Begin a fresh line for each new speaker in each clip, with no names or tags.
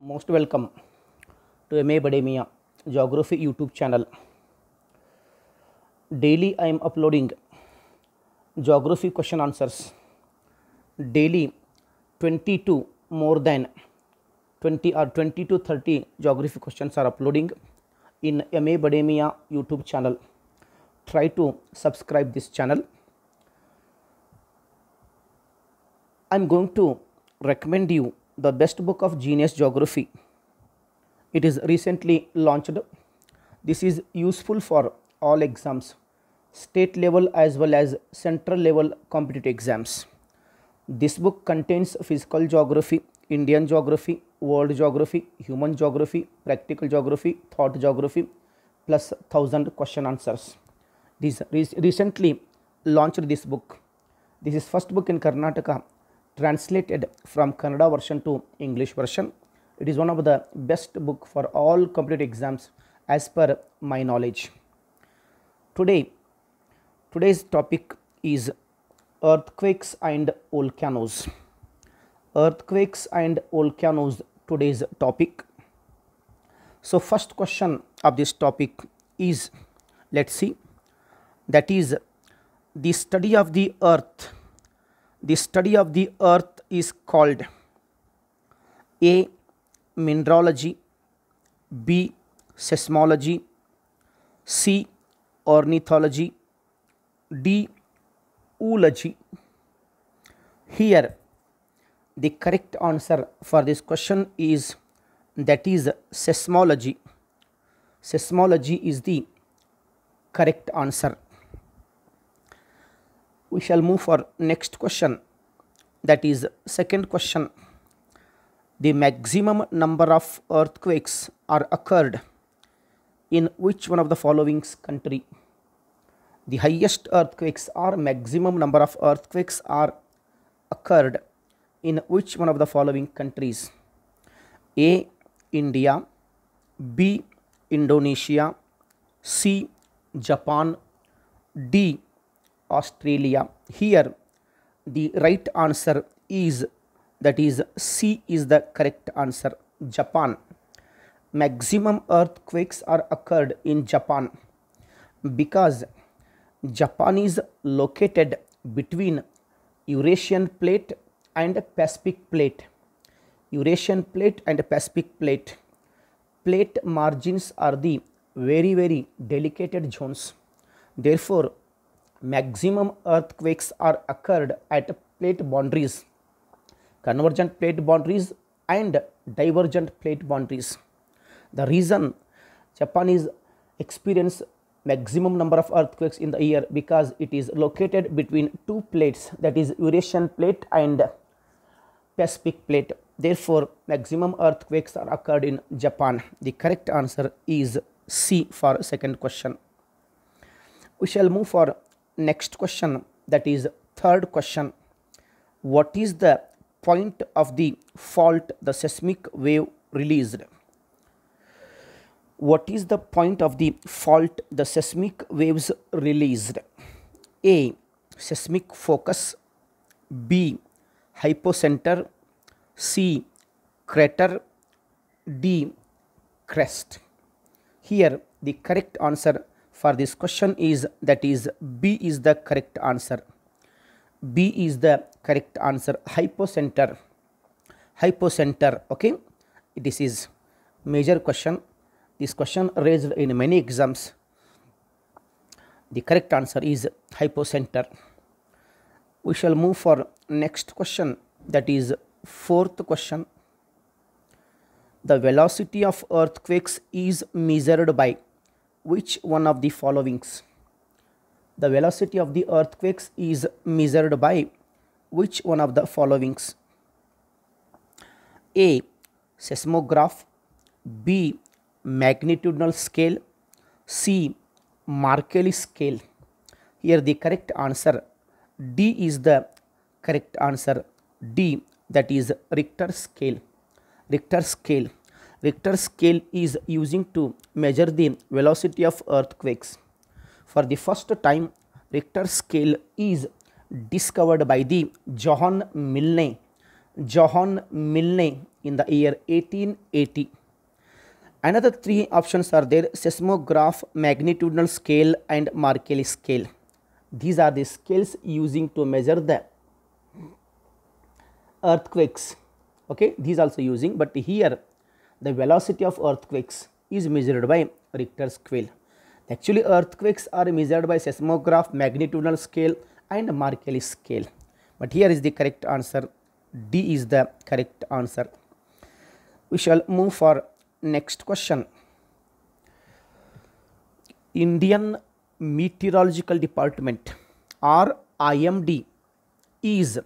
Most welcome to MA Bademia Geography YouTube channel. Daily I am uploading geography question answers. Daily 20 to more than 20 or 20 to 30 geography questions are uploading in MA Bademia YouTube channel. Try to subscribe this channel. I am going to recommend you the best book of Genius Geography. It is recently launched. This is useful for all exams, state level as well as central level competitive exams. This book contains physical geography, Indian geography, world geography, human geography, practical geography, thought geography, plus 1000 question answers. This recently launched this book. This is first book in Karnataka translated from Kannada version to English version. It is one of the best book for all competitive exams as per my knowledge. Today's topic is earthquakes and volcanoes. Earthquakes and volcanoes, today's topic. So first question of this topic is, let's see, that is the study of the earth. The study of the earth is called A. Mineralogy, B. Seismology, C. Ornithology, D. Oology. Here the correct answer for this question is, that is seismology. Seismology is the correct answer. We shall move for next question, that is second question. The maximum number of earthquakes are occurred in which one of the following country? The highest earthquakes or maximum number of earthquakes are occurred in which one of the following countries? A. India, B. Indonesia, C. Japan, D. Australia. Here the right answer is, that is C is the correct answer, Japan. Maximum earthquakes are occurred in Japan because Japan is located between Eurasian plate and Pacific plate. Eurasian plate and Pacific plate. Plate margins are the very delicate zones. Therefore maximum earthquakes are occurred at plate boundaries, convergent plate boundaries and divergent plate boundaries. The reason Japan is experience maximum number of earthquakes in the year because it is located between two plates, that is Eurasian plate and Pacific plate. Therefore maximum earthquakes are occurred in Japan. The correct answer is C for second question. We shall move for next question, that is third question. What is the point of the fault the seismic wave released? What is the point of the fault the seismic waves released? A. Seismic focus, B. Hypocenter, C. Crater, D. Crest. Here the correct answer for this question is, that is B is the correct answer. B is the correct answer, hypocenter. Hypocenter, okay. This is major question. This question raised in many exams. The correct answer is hypocenter. We shall move for next question, that is fourth question. The velocity of earthquakes is measured by which one of the followings? The velocity of the earthquakes is measured by which one of the followings? A. Seismograph, B. Magnitudinal scale, C. Mercalli scale. Here the correct answer, D is the correct answer. D, that is Richter scale. Richter scale. Richter scale is using to measure the velocity of earthquakes. For the first time, Richter scale is discovered by the Johann Milne Johann Milne in the year 1880. Another three options are there: seismograph, magnitudinal scale and Mercalli scale. These are the scales using to measure the earthquakes. Okay, these also using, but here the velocity of earthquakes is measured by Richter scale. Actually, earthquakes are measured by seismograph, magnitudinal scale and Mercalli scale. But here is the correct answer. D is the correct answer. We shall move for next question. Indian Meteorological Department or IMD is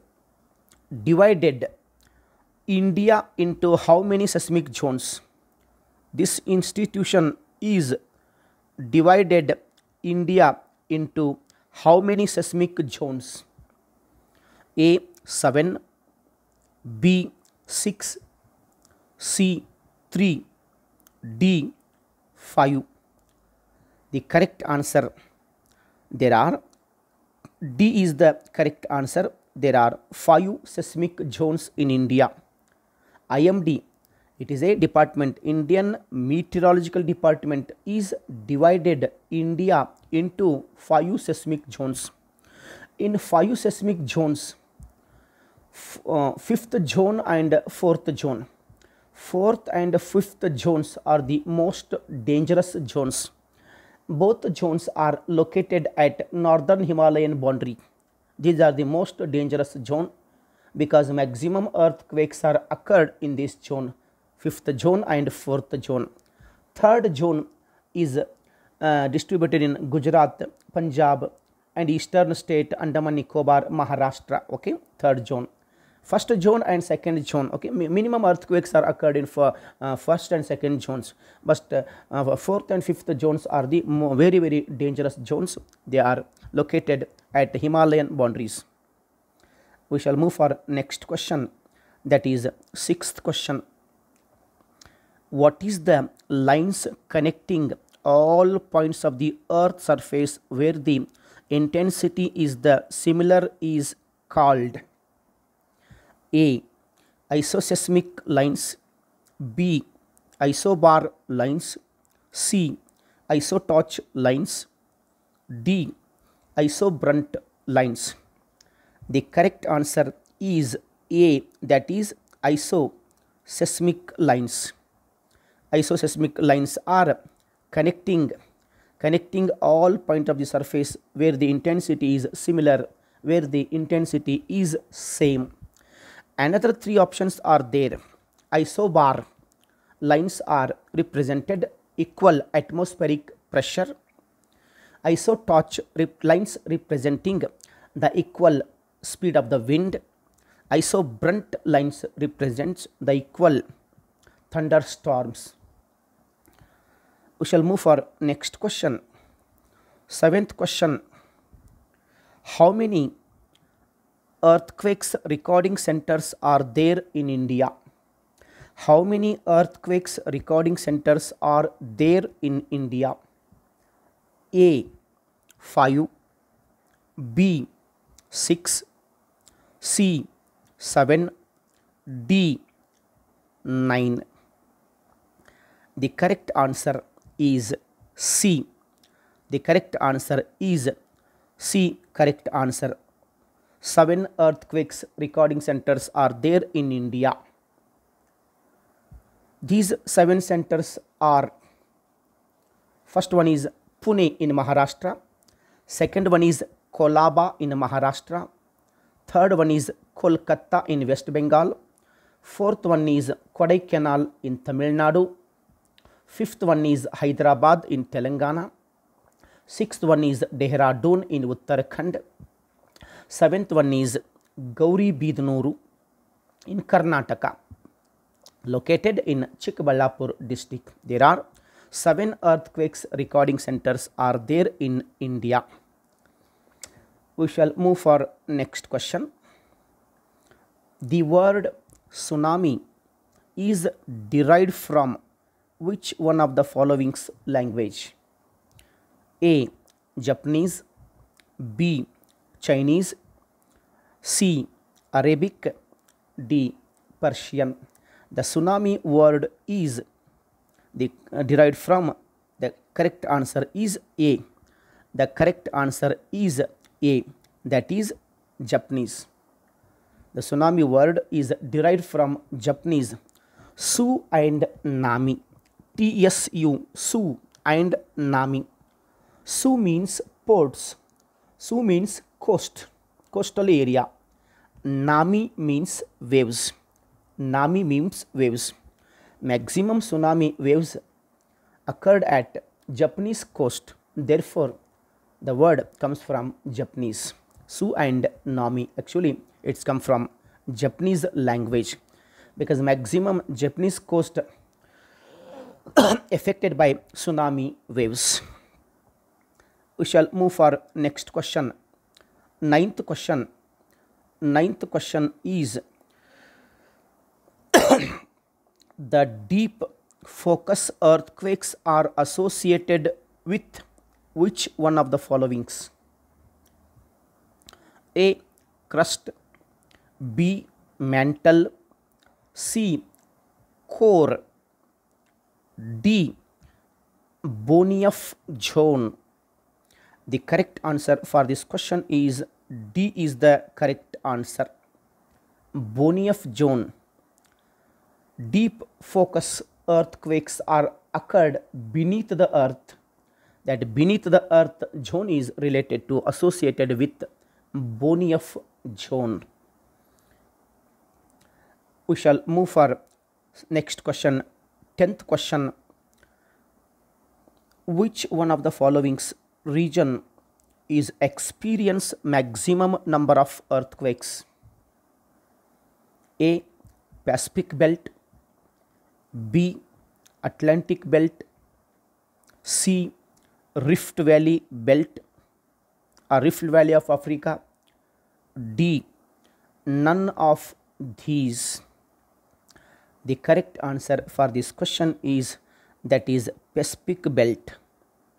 divided India into how many seismic zones? This institution is divided India into how many seismic zones? A 7, B 6, C 3, D 5. The correct answer, there are, D is the correct answer. There are 5 seismic zones in India. IMD, it is a department. Indian Meteorological Department is divided India into 5 seismic zones. In 5 seismic zones, 5th zone and 4th zone. 4th and 5th zones are the most dangerous zones. Both zones are located at northern Himalayan boundary. These are the most dangerous zone because maximum earthquakes are occurred in this zone, 5th zone and 4th zone. 3rd zone is distributed in Gujarat, Punjab and eastern state Andaman Nicobar, Maharashtra. Okay, 3rd zone. 1st zone and 2nd zone, okay, minimum earthquakes are occurred in 1st and 2nd zones, but 4th and 5th zones are the very, very dangerous zones. They are located at Himalayan boundaries. We shall move for next question, that is 6th question. What is the lines connecting all points of the earth surface where the intensity is the similar is called? A. Isoseismic lines, B. Isobar lines, C. Isotorch lines, D. Isobrunt lines. The correct answer is A, that is isoseismic lines. Isoseismic lines are connecting all points of the surface where the intensity is similar, where the intensity is same. Another three options are there. Isobar lines are represented equal atmospheric pressure. Isotorch lines representing the equal speed of the wind. Isobrunt lines represents the equal thunderstorms. We shall move for next question. 7th question. How many earthquakes recording centers are there in India? How many earthquakes recording centers are there in India? A 5, B 6, C 7, D 9. The correct answer is C. The correct answer is C. Correct answer. 7 earthquakes recording centers are there in India. These 7 centers are, first one is Pune in Maharashtra, second one is Kolaba in Maharashtra, third one is Kolkata in West Bengal, fourth one is Kodaikanal in Tamil Nadu, fifth one is Hyderabad in Telangana, sixth one is Dehradun in Uttarakhand, seventh one is Gauri Bidnuru in Karnataka, located in Chikballapur district. There are 7 earthquakes recording centers are there in India. We shall move for next question. The word tsunami is derived from which one of the following language? A. Japanese, B. Chinese, C. Arabic, D. Persian. The tsunami word is derived from, the correct answer is A. The correct answer is A, that is Japanese. The tsunami word is derived from Japanese. Su and Nami. TSU, Su and Nami. Su means ports. Su means coast, coastal area. Nami means waves. Nami means waves. Maximum tsunami waves occurred at Japanese coast. Therefore, the word comes from Japanese. Su and Nami. Actually, it's come from Japanese language, because maximum Japanese coast affected by tsunami waves. We shall move for next question. Ninth question. Ninth question is the deep focus earthquakes are associated with which one of the followings? A. Crust, B. Mantle, C. Core, D. Bonief zone. The correct answer for this question is D is the correct answer. Bonief zone. Deep focus earthquakes are occurred beneath the earth. That beneath the earth zone is related to, associated with Bonief zone. We shall move for next question. 10th question. Which one of the following region is experience maximum number of earthquakes? A. Pacific belt, B. Atlantic belt, C. Rift Valley belt or Rift Valley of Africa, D. None of these. The correct answer for this question is, that is Pacific belt.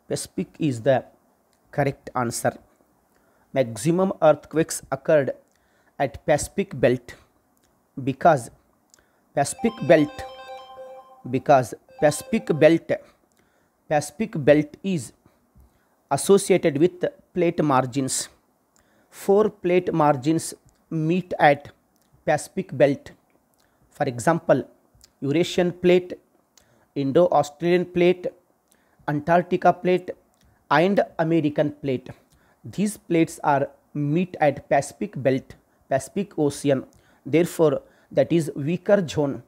Pacific is the correct answer. Maximum earthquakes occurred at Pacific belt because Pacific belt is associated with plate margins. 4 plate margins meet at Pacific belt. For example, Eurasian plate, Indo-Australian plate, Antarctica plate and American plate. These plates are meet at Pacific belt, Pacific Ocean. Therefore, that is weaker zone.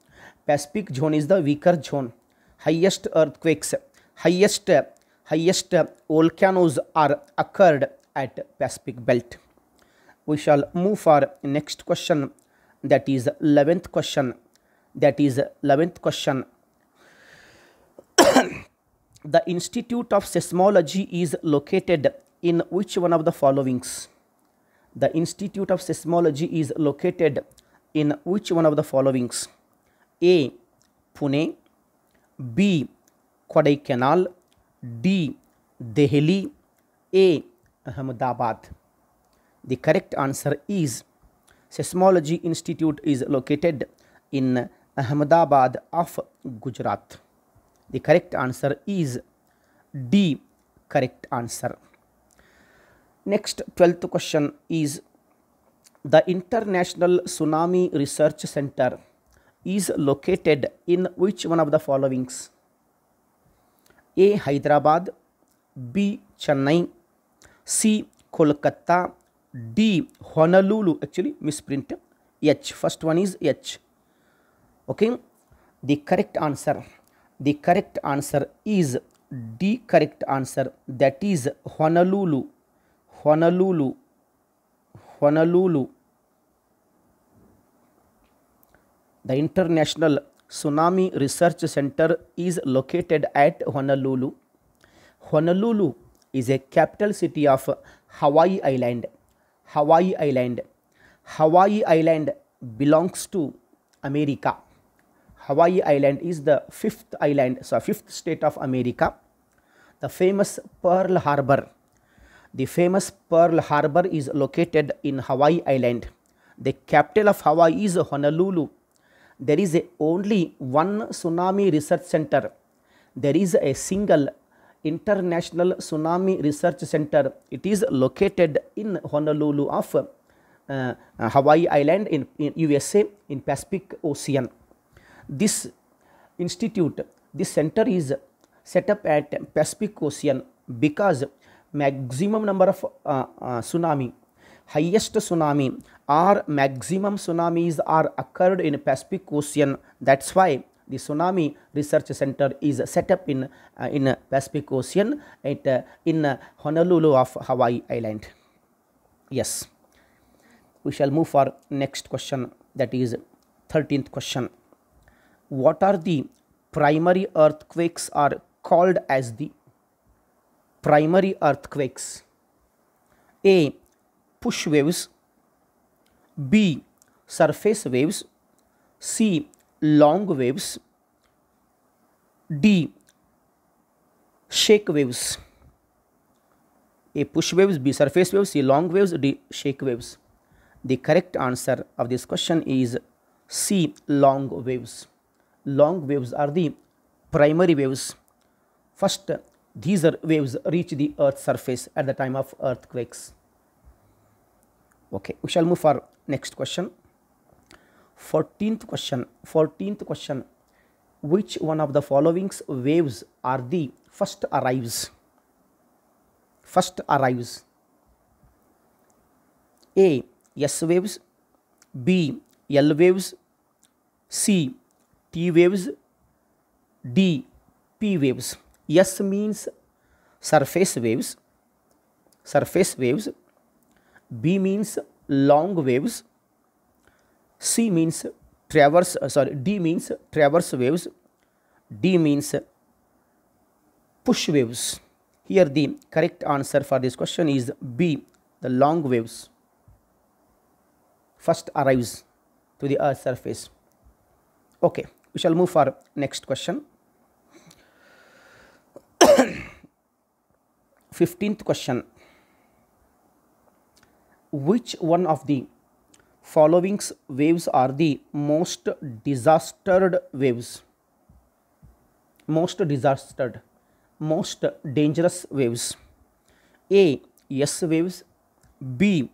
Pacific zone is the weaker zone. Highest earthquakes, highest volcanoes are occurred at Pacific belt. We shall move for next question, that is 11th question. The Institute of Seismology is located in which one of the followings? The Institute of Seismology is located in which one of the followings? A. Pune, B. Kodaikanal, D. Delhi, A. Ahmedabad. The correct answer is Seismology Institute is located in Ahmedabad of Gujarat. The correct answer is D, correct answer. Next 12th question is the International Tsunami Research Center is located in which one of the followings? A. Hyderabad, B. Chennai, C. Kolkata, D. Honolulu. Actually misprint H. First one is H. Okay. The correct answer is D, correct answer, that is Honolulu. The International Tsunami Research Center is located at Honolulu. Honolulu is a capital city of Hawaii Island. Hawaii Island belongs to America. Hawaii Island is the fifth state of America. The famous Pearl Harbor. The famous Pearl Harbor is located in Hawaii Island. The capital of Hawaii is Honolulu. there is only one tsunami research center. There is a single International Tsunami Research Center. It is located in Honolulu of Hawaii Island in USA in Pacific Ocean. This institute, this center is set up at Pacific Ocean because maximum number of tsunami, highest tsunami or maximum tsunamis are occurred in Pacific Ocean. That's why the Tsunami Research Center is set up in Pacific Ocean in Honolulu of Hawaii Island. Yes, we shall move for next question, that is 13th question. What are the primary earthquakes are called as the primary earthquakes? A. Push waves, B. Surface waves, C. Long waves, D. Shake waves. A. Push waves, B. Surface waves, C. Long waves, D. Shake waves. The correct answer of this question is C. Long waves. Long waves are the primary waves. First, these waves reach the earth's surface at the time of earthquakes. Okay, we shall move for next question. 14th question. Which one of the following waves are the first arrives? A. S waves, B. L waves, C. T waves, D. P waves. S means surface waves, B means long waves, D means traverse waves, D means push waves. Here the correct answer for this question is B, the long waves first arrives to the earth's surface. Okay, we shall move for next question. 15th question. Which one of the following waves are the most disastered waves? Most dangerous waves. A. S waves, B.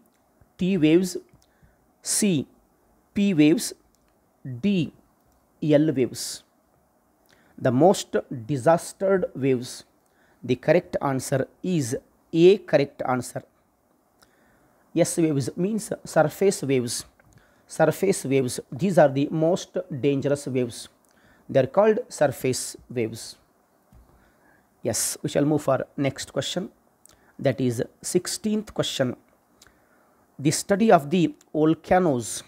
T waves, C. P waves, D. L waves. The most disastered waves. The correct answer is A. Correct answer. S waves means surface waves. These are the most dangerous waves. They are called surface waves. Yes, we shall move for next question. That is 16th question. The study of the volcanoes.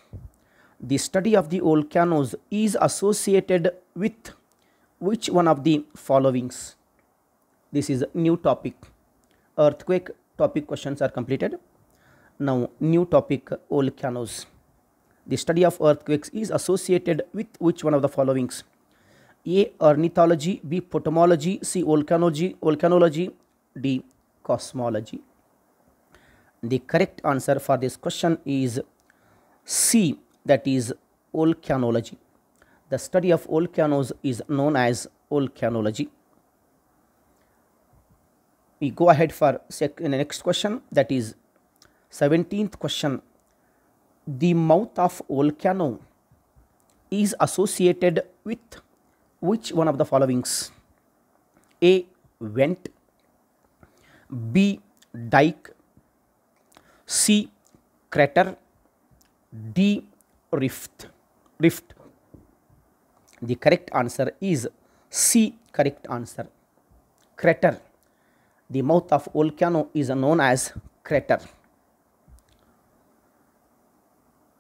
Is associated with which one of the followings? This is a new topic. Earthquake topic questions are completed. Now new topic, volcanoes. The study of earthquakes is associated with which one of the followings? A. Ornithology, B. Potamology, C. Volcanology, D. Cosmology. The correct answer for this question is C, that is volcanology. The study of volcanoes is known as volcanology. We go ahead for the next question, that is 17th question. The mouth of volcano is associated with which one of the followings? A. Vent, B. Dike, C. Crater, D. Rift. The correct answer is C. Correct answer. Crater. The mouth of volcano is known as crater.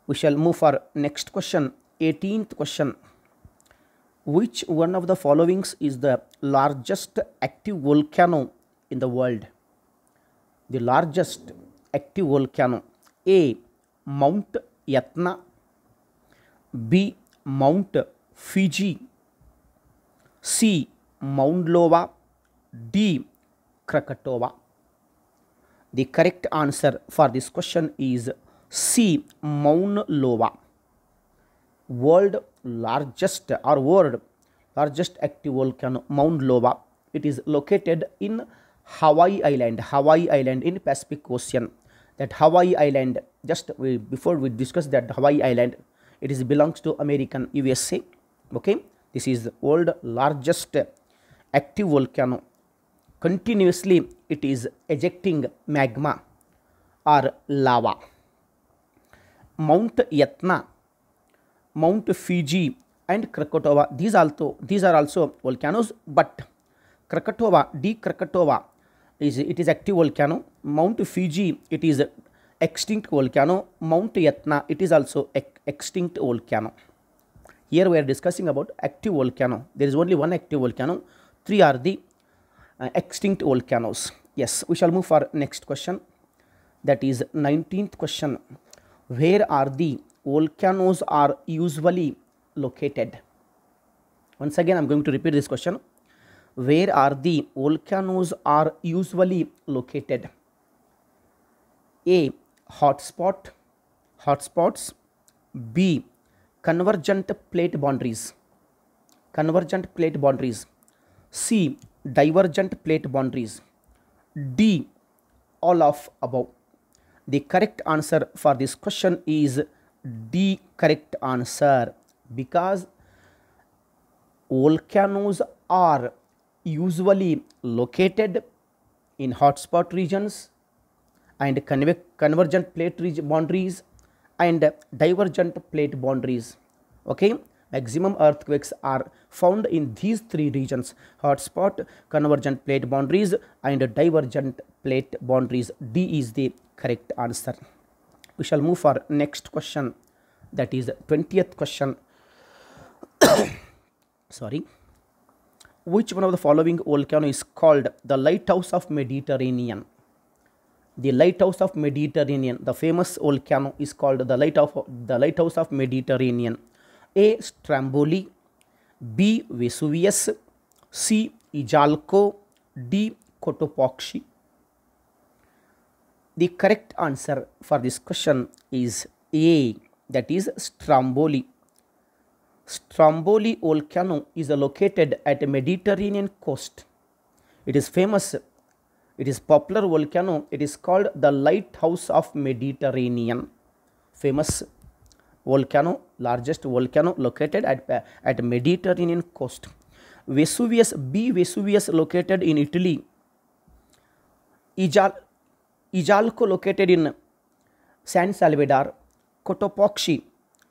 We shall move for next question, 18th question. Which one of the followings is the largest active volcano in the world? The largest active volcano. A. Mount Etna, B. Mount Fuji, C. Mauna Loa, D. Krakatoa. The correct answer for this question is C. Mauna Loa. World largest or world largest active volcano, Mount Lova. It is located in Hawaii Island in Pacific Ocean. That Hawaii Island, before we discuss that Hawaii Island, it is belongs to American USA. Okay, this is world largest active volcano. Continuously it is ejecting magma or lava. Mount Etna, Mount Fuji and Krakatoa, these are also volcanoes, but Krakatoa it is active volcano. Mount Fuji, it is extinct volcano. Mount Etna, it is also extinct volcano. Here we are discussing about active volcano. There is only one active volcano, 3 are the extinct volcanoes. Yes, we shall move for next question. That is 19th question. Where are the volcanoes are usually located? Once again, I am going to repeat this question. Where are the volcanoes are usually located? A. Hotspots. B. Convergent plate boundaries. C. Divergent plate boundaries. D. All of above. The correct answer for this question is D, correct answer, because volcanoes are usually located in hotspot regions and convergent plate boundaries and divergent plate boundaries. Okay, maximum earthquakes are found in these 3 regions: hotspot, convergent plate boundaries and divergent plate boundaries. D is the correct answer. We shall move for next question, that is 20th question. Sorry. Which one of the following volcano is called the lighthouse of Mediterranean? The lighthouse of Mediterranean, the famous volcano is called the lighthouse of Mediterranean. A. Stromboli, B. Vesuvius, C. Ijaalco, D. Cotopaxi. The correct answer for this question is A, that is Stromboli. Stromboli volcano is located at a Mediterranean coast. It is famous. It is popular volcano. It is called the lighthouse of Mediterranean. Famous volcano, largest volcano located at Mediterranean coast. Vesuvius, B. Vesuvius located in Italy. Ijaalco located in San Salvador. Cotopaxi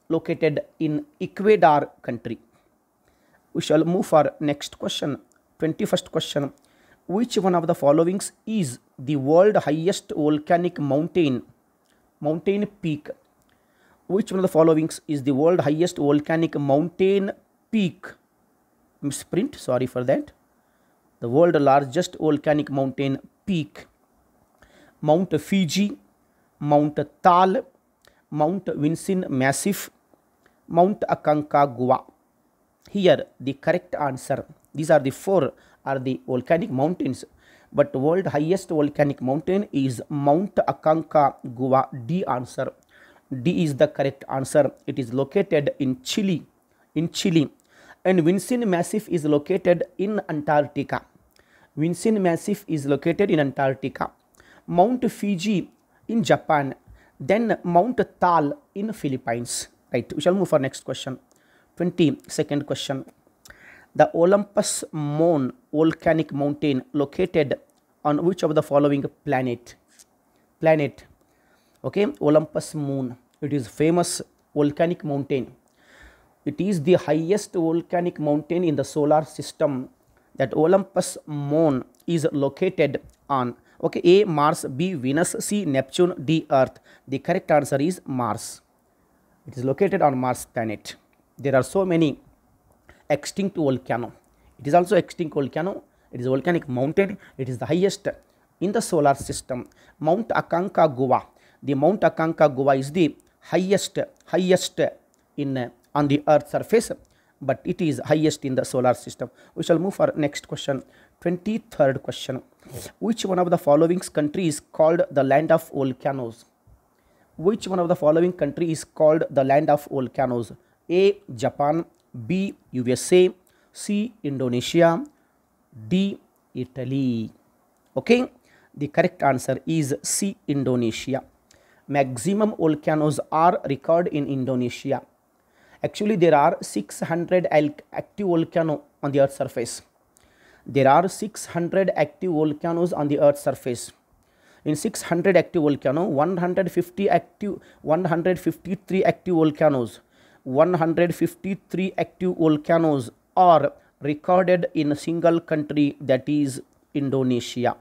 located in Ecuador country. We shall move for next question, 21st question. Which one of the following is the world highest volcanic mountain peak? Which one of the following is the world highest volcanic mountain peak? Misprint, sorry for that. The world largest volcanic mountain peak: Mount Fuji, Mount Tal, Mount Vinson Massif, Mount Aconcagua. Here the correct answer, these are the 4 are the volcanic mountains, but world highest volcanic mountain is Mount Aconcagua. D answer. D is the correct answer. It is located in Chile. And Vinson Massif is located in Antarctica. Mount Fuji in Japan, then Mount Tal in Philippines. Right, we shall move for next question, 22nd question. The Olympus Mons volcanic mountain located on which of the following planet? Okay, Olympus Mons, it is famous volcanic mountain. It is the highest volcanic mountain in the solar system. That Olympus Mons is located on, okay, A. Mars, B. Venus, C. Neptune, D. Earth. The correct answer is Mars. It is located on Mars planet. There are so many extinct volcano. It is also extinct volcano. It is a volcanic mountain. It is the highest in the solar system. Mount Aconcagua. The Mount Aconcagua is the highest in on the Earth surface, but it is highest in the solar system. We shall move for next question, 23rd question. Which one of the following country is called the land of volcanoes? Which one of the following country is called the land of volcanoes? A. Japan, B. USA, C. Indonesia, D. Italy. Okay, the correct answer is C. Indonesia. Maximum volcanoes are recorded in Indonesia. Actually, there are 600 active volcanoes on the Earth's surface. There are 600 active volcanoes on the Earth's surface. In 600 active volcanoes, 153 active volcanoes, 153 active volcanoes are recorded in a single country, that is Indonesia.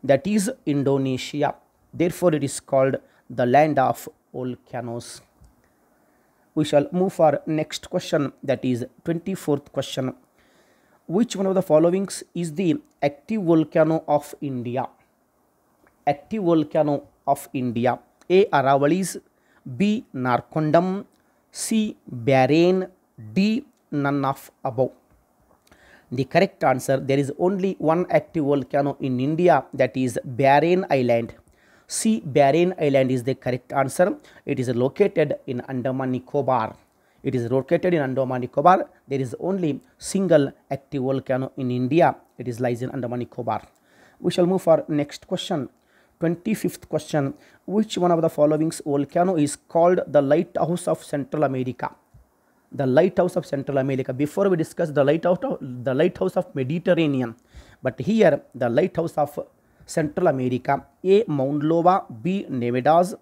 That is Indonesia. Therefore, it is called the land of volcanoes. We shall move for next question, that is 24th question. Which one of the following is the active volcano of India? Active volcano of India. A. Aravalis, B. Narcondam, C. Bahrain, D. None of above. The correct answer, there is only one active volcano in India, that is Bahrain Island. C. Bahrain Island is the correct answer. It is located in Andaman Nicobar. It is located in Andaman Nicobar. There is only single active volcano in India. It is lies in Andaman Nicobar. We shall move for next question. 25th question. Which one of the following volcano is called the lighthouse of Central America? The lighthouse of Central America. Before we discuss the lighthouse of Mediterranean, but here the lighthouse of Central America. A. Mount Lova, B. Nevados,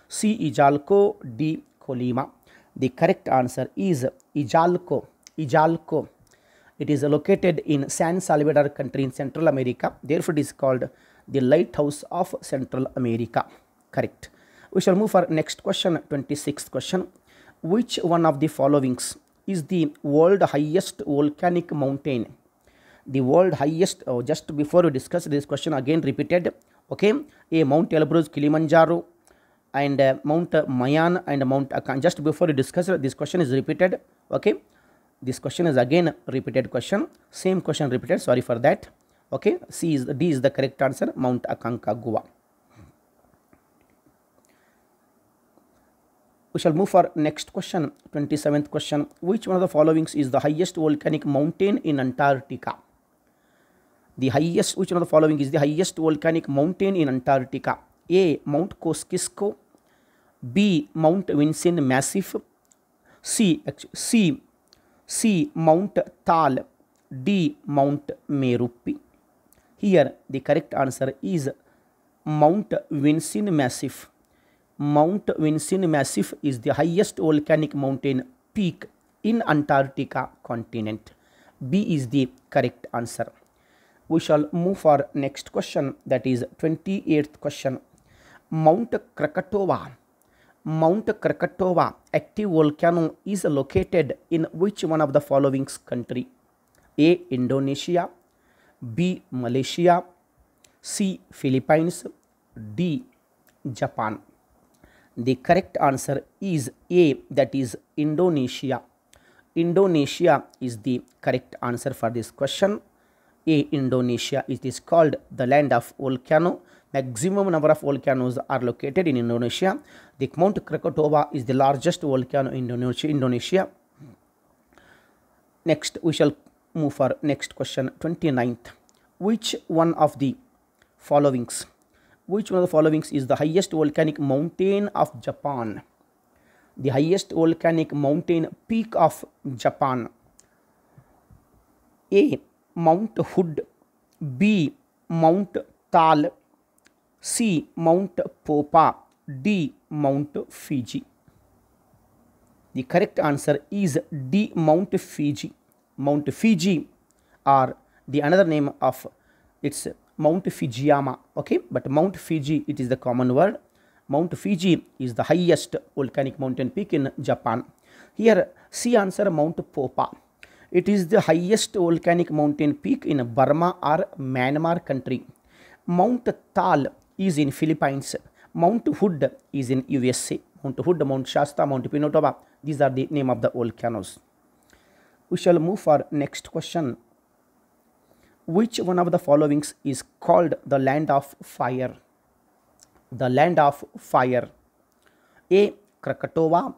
C. Ijalco, D. Colima. The correct answer is Ijalco. Ijalco. It is located in San Salvador country in Central America. Therefore, it is called the lighthouse of Central America. Correct. We shall move for next question, 26th question. Which one of the followings is the world highest volcanic mountain? The world highest, just before we discuss this question, again repeated. Okay, A. Mount Elbrus, Kilimanjaro, and Mount Mayan and Mount Akan. Just before we discuss this question is repeated. Okay, this question is again repeated question. Same question repeated. Sorry for that. Okay, D is the correct answer. Mount Aconcagua. We shall move for next question, 27th question. Which one of the following is the highest volcanic mountain in Antarctica? Which one of the following is the highest volcanic mountain in Antarctica? A. Mount Kosciuszko, B. Mount Vinson Massif, C. Mount Tal, D. Mount Merupi. Here the correct answer is Mount Vinson Massif. Mount Vinson Massif is the highest volcanic mountain peak in Antarctica continent. B is the correct answer. We shall move for next question, that is 28th question. Mount Krakatoa. Mount Krakatoa active volcano is located in which one of the following country? A. Indonesia, B. Malaysia, C. Philippines, D. Japan. The correct answer is A, that is Indonesia. Indonesia is the correct answer for this question. A. Indonesia. It is called the land of volcano. Maximum number of volcanoes are located in Indonesia. The Mount Krakatoa is the largest volcano in Indonesia. Next, we shall move for next question, 29th. Which one of the followings is the highest volcanic mountain of Japan? The highest volcanic mountain peak of Japan. A. Mount Hood, B. Mount Tal, C. Mount Popa, D. Mount Fuji. The correct answer is D. Mount Fuji. Mount Fuji, or the another name of it's Mount Fujiyama. Okay, but Mount Fuji, it is the common word. Mount Fuji is the highest volcanic mountain peak in Japan. Here, C answer Mount Popa. It is the highest volcanic mountain peak in Burma or Myanmar country. Mount Tal is in Philippines. Mount Hood is in USA. Mount Hood, Mount Shasta, Mount Pinatubo. These are the name of the volcanoes. We shall move for next question. Which one of the followings is called the land of fire? The land of fire. A. Krakatoa,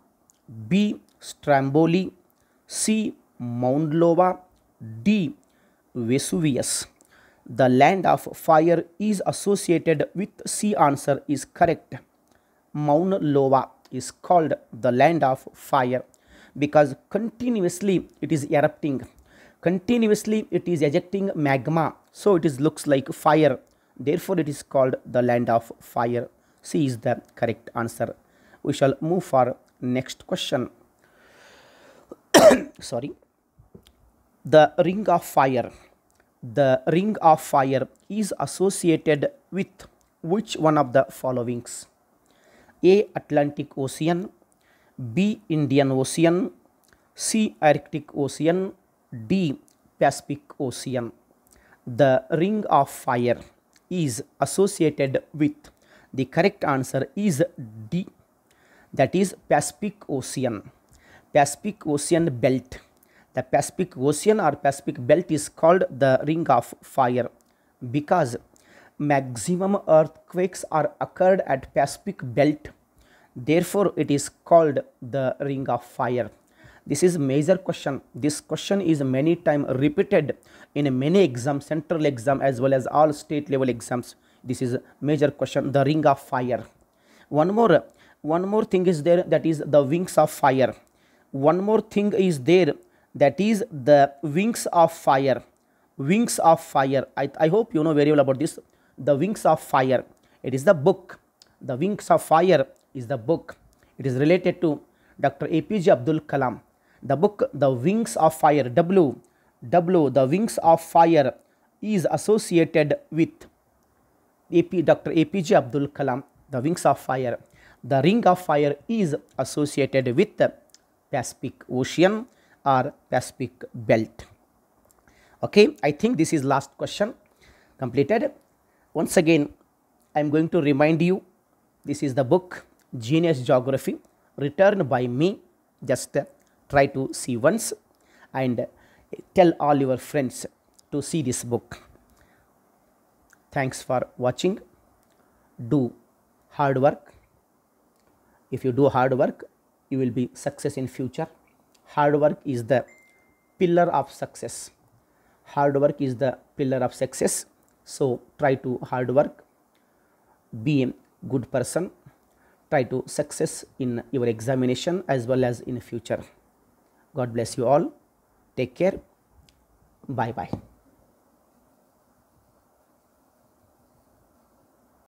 B. Stromboli, C. Mauna Loa, D. Vesuvius. The land of fire is associated with C. Answer is correct. Mauna Loa is called the land of fire because continuously it is erupting, continuously it is ejecting magma, so it is looks like fire, therefore it is called the land of fire. C is the correct answer. We shall move for next question. Sorry. The ring of fire. The ring of fire is associated with which one of the followings? A. Atlantic Ocean, B. Indian Ocean, C. Arctic Ocean, D. Pacific Ocean. The ring of fire is associated with, the correct answer is D, that is Pacific Ocean. Pacific Ocean belt. The Pacific Ocean or Pacific belt is called the ring of fire because maximum earthquakes are occurred at Pacific belt, therefore it is called the ring of fire. This is major question. This question is many times repeated in many exams, central exam as well as all state level exams. This is major question, the ring of fire. One more thing is there, that is the wings of fire. One more thing is there, that is the wings of fire. Wings of fire, I hope you know very well about this. The wings of fire, it is the book. The wings of fire is the book. It is related to Dr. APJ Abdul Kalam. The book The Wings of Fire, the Wings of Fire is associated with Dr. APJ Abdul Kalam. The Wings of Fire. The ring of fire is associated with the Pacific Ocean or Pacific belt. Okay, I think this is last question completed. Once again, I am going to remind you, this is the book Genius Geography written by me. Just try to see once and tell all your friends to see this book. Thanks for watching. Do hard work. If you do hard work, you will be success in future. Hard work is the pillar of success. Hard work is the pillar of success. So try to hard work. Be a good person. Try to success in your examination as well as in future. God bless you all. Take care. Bye bye.